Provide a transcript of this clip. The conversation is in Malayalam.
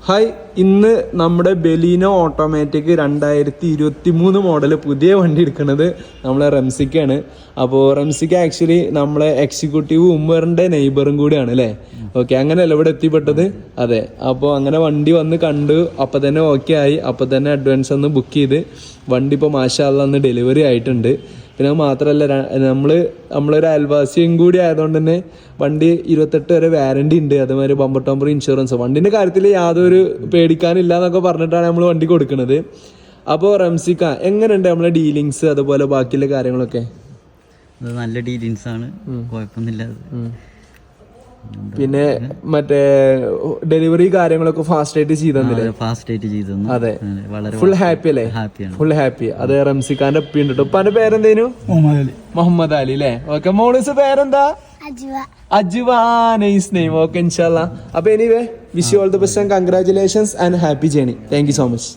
ഹായ്, ഇന്ന് നമ്മുടെ ബെലീനോ ഓട്ടോമാറ്റിക് 2023 മോഡൽ പുതിയ വണ്ടി എടുക്കുന്നത് നമ്മളെ റംസിക്കാണ്. അപ്പോൾ റംസിക്ക ആക്ച്വലി നമ്മളെ എക്സിക്യൂട്ടീവ് ഉമ്മറിൻ്റെ നെയ്ബറും കൂടിയാണ് അല്ലേ? ഓക്കെ, അങ്ങനെയല്ല ഇവിടെ എത്തിപ്പെട്ടത്. അതെ, അപ്പോൾ അങ്ങനെ വണ്ടി വന്ന് കണ്ടു, അപ്പോൾ തന്നെ ഓക്കെ ആയി. അപ്പോൾ തന്നെ അഡ്വാൻസ് ഒന്ന് ബുക്ക് ചെയ്ത് വണ്ടി ഇപ്പോൾ മാഷാ അല്ലാഹ് അന്ന് ഡെലിവറി ആയിട്ടുണ്ട്. പിന്നെ അത് മാത്രമല്ല, നമ്മളൊരു അയൽവാസിയും കൂടി ആയതുകൊണ്ട് തന്നെ വണ്ടി 28 വരെ വാറണ്ടി ഉണ്ട്. അതേമാതിരി ബമ്പർ ടമ്പർ ഇൻഷുറൻസ്, വണ്ടിൻ്റെ കാര്യത്തിൽ യാതൊരു പേടിക്കാനില്ല എന്നൊക്കെ പറഞ്ഞിട്ടാണ് നമ്മൾ വണ്ടി കൊടുക്കുന്നത്. അപ്പോൾ റംസിക്ക, എങ്ങനെയുണ്ട് നമ്മളെ ഡീലിങ്സ് അതുപോലെ ബാക്കിയുള്ള കാര്യങ്ങളൊക്കെ? നല്ല ഡീലിങ്സ് ആണ്, കുഴപ്പമൊന്നുമില്ല. പിന്നെ മറ്റേ ഡെലിവറി കാര്യങ്ങളൊക്കെ ഫാസ്റ്റ് ആയിട്ട് ചെയ്തന്നില്ലേ? ഫാസ്റ്റ് ആയിട്ട് ചെയ്തു. അതെ, ഫുൾ ഹാപ്പി അല്ലേ? Full happy. അതെ, റംസിക്കാന്റെ ഒപ്പി ഉണ്ട്. ഉപ്പാന്റെ പേരെന്തേനു? മുഹമ്മദ് അലി അല്ലേ? ഓക്കെ, മോളൂസ് പേരെന്താ? അജ്വ. Nice name. ഓക്കെ, ഇൻഷാല്ലാ. അപ്പൊ anyway, wish you all the best and congratulations and happy journey. Thank you so much.